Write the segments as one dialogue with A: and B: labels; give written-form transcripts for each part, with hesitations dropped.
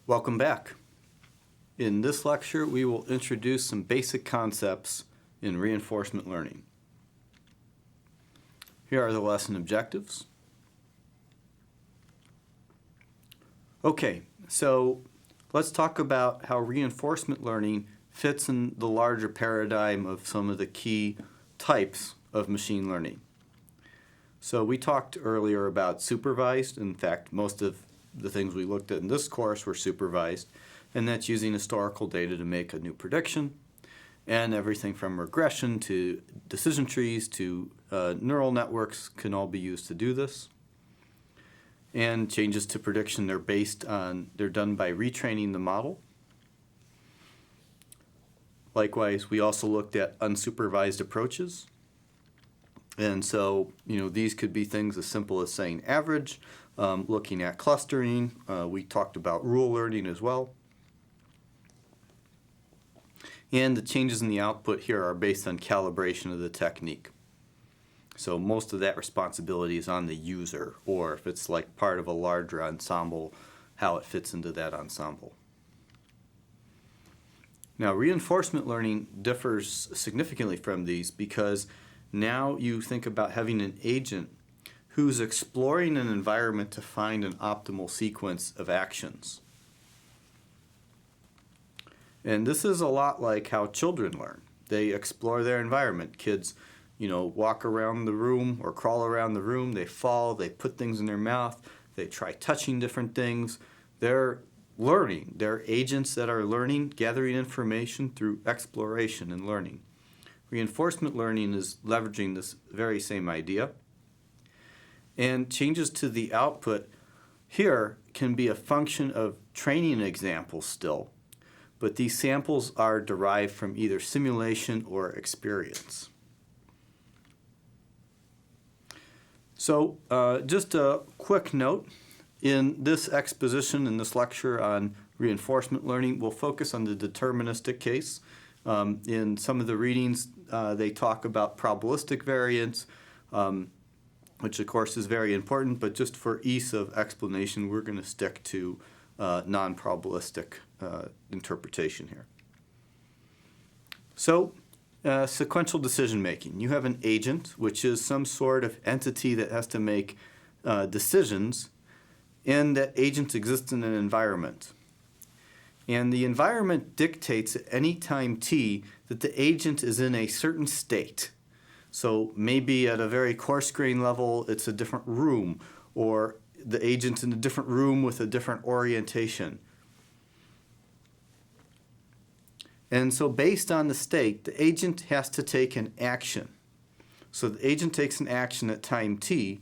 A: Welcome back. In this lecture, we will introduce some basic concepts in reinforcement learning. Here are the lesson objectives. Okay, so let's talk about how reinforcement learning fits in the larger paradigm of some of the key types of machine learning. So we talked earlier about supervised. In fact, most of the things we looked at in this course were supervised, and that's using historical data to make a new prediction. And everything from regression to decision trees to neural networks can all be used to do this. And changes to prediction, they're done by retraining the model. Likewise, we also looked at unsupervised approaches. And so, these could be things as simple as saying average, looking at clustering. We talked about rule learning as well. And the changes in the output here are based on calibration of the technique. So most of that responsibility is on the user, or if it's like part of a larger ensemble, how it fits into that ensemble. Now, reinforcement learning differs significantly from these because now you think about having an agent who's exploring an environment to find an optimal sequence of actions. And this is a lot like how children learn. They explore their environment. Kids, walk around the room or crawl around the room. They fall, they put things in their mouth, they try touching different things. They're learning. They're agents that are learning, gathering information through exploration and learning. Reinforcement learning is leveraging this very same idea. And changes to the output here can be a function of training examples still, but these samples are derived from either simulation or experience. So just a quick note, in this exposition, in this lecture on reinforcement learning, we'll focus on the deterministic case. In some of the readings, they talk about probabilistic variance, which of course is very important, but just for ease of explanation, we're going to stick to non-probabilistic interpretation here. So, sequential decision making. You have an agent, which is some sort of entity that has to make decisions, and that agent exists in an environment. And the environment dictates at any time t that the agent is in a certain state. So maybe at a very coarse grain level, it's a different room, or the agent's in a different room with a different orientation. And so based on the state, the agent has to take an action. So the agent takes an action at time t,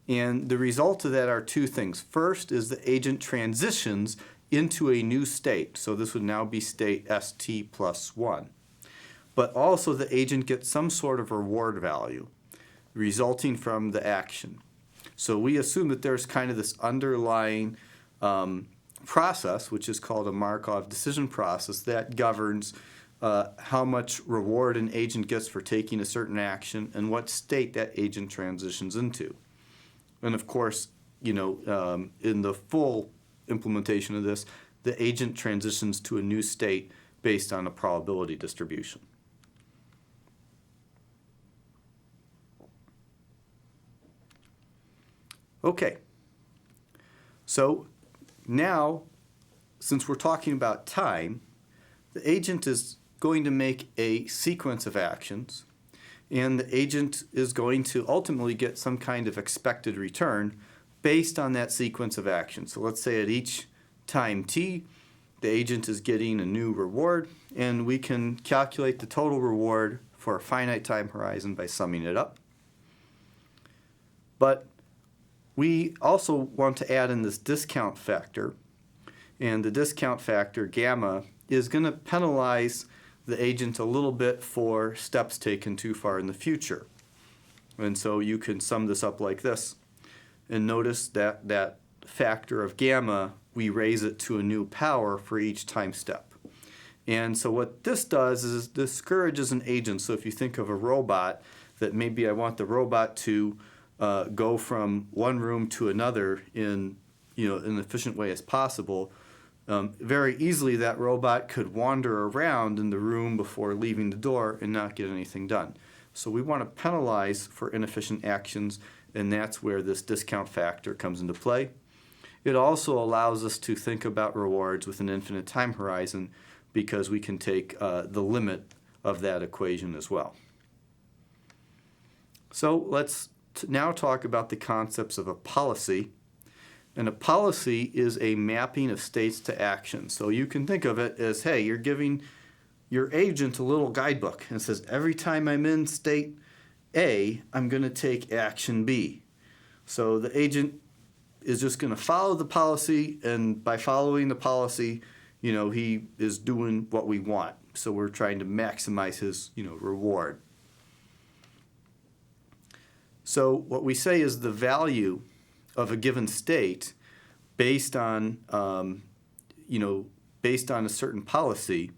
A: and the result of that are two things. First is the agent transitions into a new state. So this would now be state st plus 1. But also the agent gets some sort of reward value resulting from the action. So we assume that there's kind of this underlying process, which is called a Markov decision process, that governs how much reward an agent gets for taking a certain action and what state that agent transitions into. And of course, in the full implementation of this, the agent transitions to a new state based on a probability distribution. Okay, so now, since we're talking about time, the agent is going to make a sequence of actions, and the agent is going to ultimately get some kind of expected return based on that sequence of actions. So let's say at each time t, the agent is getting a new reward, and we can calculate the total reward for a finite time horizon by summing it up. But we also want to add in this discount factor, and the discount factor, gamma, is going to penalize the agent a little bit for steps taken too far in the future. And so you can sum this up like this, and notice that that factor of gamma, we raise it to a new power for each time step. And so what this does is discourages an agent. So if you think of a robot, that maybe I want the robot to go from one room to another in an efficient way as possible, very easily that robot could wander around in the room before leaving the door and not get anything done. So we want to penalize for inefficient actions, and that's where this discount factor comes into play. It also allows us to think about rewards with an infinite time horizon because we can take the limit of that equation as well. So let's now talk about the concepts of a policy. And a policy is a mapping of states to action. So you can think of it as, hey, you're giving your agent a little guidebook and it says, every time I'm in state A, I'm going to take action B. So the agent is just going to follow the policy, and by following the policy, he is doing what we want. So we're trying to maximize his, reward. So what we say is the value of a given state based on, based on a certain policy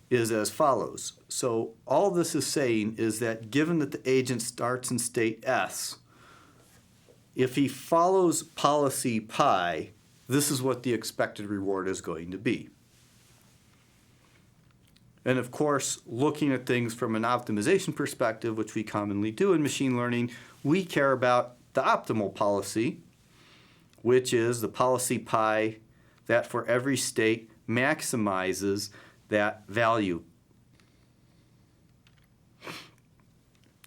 A: is as follows. So all this is saying is that given that the agent starts in state S, if he follows policy pi, this is what the expected reward is going to be. And of course, looking at things from an optimization perspective, which we commonly do in machine learning, we care about the optimal policy, which is the policy pi that for every state maximizes that value.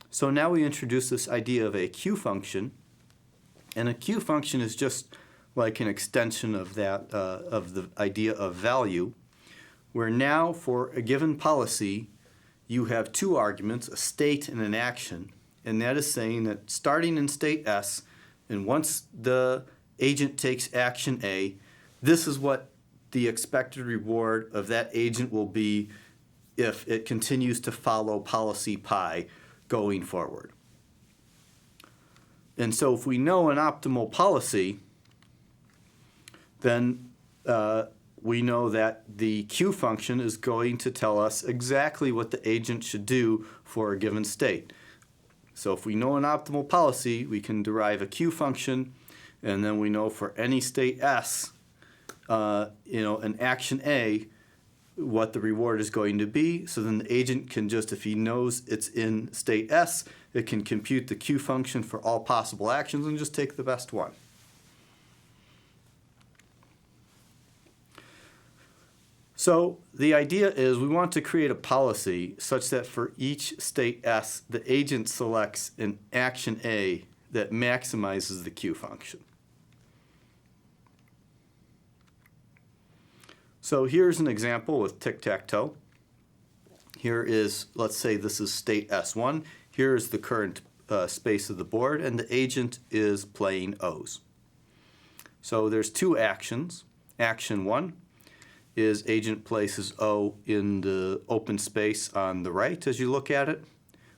A: So now we introduce this idea of a Q function, and a Q function is just like an extension of that of the idea of value, where now for a given policy you have two arguments, a state and an action, and that is saying that starting in state S, and once the agent takes action A, this is what the expected reward of that agent will be if it continues to follow policy pi going forward. And so if we know an optimal policy, then we know that the Q function is going to tell us exactly what the agent should do for a given state. So if we know an optimal policy, we can derive a Q function, and then we know for any state S, an action A, what the reward is going to be. So then the agent can just, if he knows it's in state S, it can compute the Q function for all possible actions and just take the best one. So the idea is we want to create a policy such that for each state S, the agent selects an action A that maximizes the Q function. So here's an example with tic-tac-toe. Here is, let's say this is state S1. Here is the current space of the board, and the agent is playing O's. So there's two actions. Action 1 is agent places O in the open space on the right as you look at it,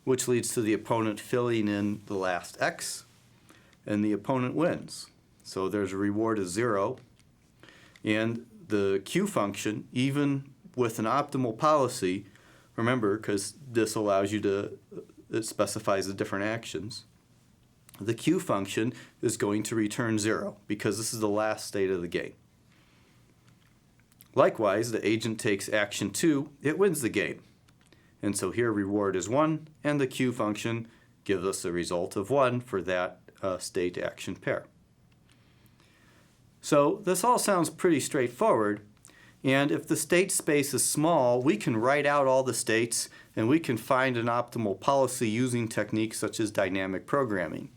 A: which leads to the opponent filling in the last X, and the opponent wins. So there's a reward of 0, and the Q function, even with an optimal policy, remember, because this allows you to, it specifies the different actions, the Q function is going to return 0 because this is the last state of the game. Likewise, the agent takes action 2, it wins the game. And so here reward is 1, and the Q function gives us a result of 1 for that state action pair. So this all sounds pretty straightforward, and if the state space is small, we can write out all the states and we can find an optimal policy using techniques such as dynamic programming.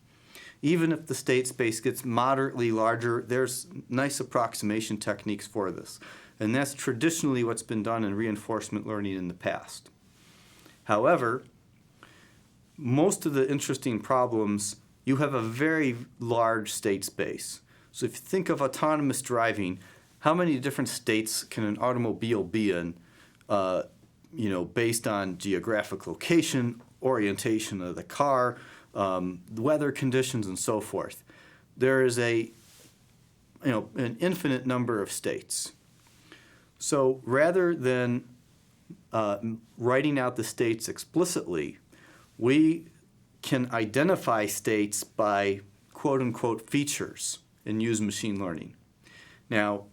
A: Even if the state space gets moderately larger, there's nice approximation techniques for this. And that's traditionally what's been done in reinforcement learning in the past. However, most of the interesting problems, you have a very large state space. So if you think of autonomous driving, how many different states can an automobile be in, based on geographic location, orientation of the car, the weather conditions, and so forth? There is an infinite number of states. So rather than writing out the states explicitly, we can identify states by quote-unquote features and use machine learning. Now,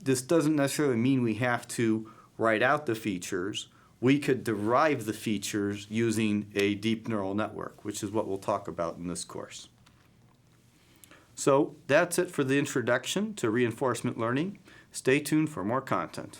A: this doesn't necessarily mean we have to write out the features. We could derive the features using a deep neural network, which is what we'll talk about in this course. So that's it for the introduction to reinforcement learning. Stay tuned for more content.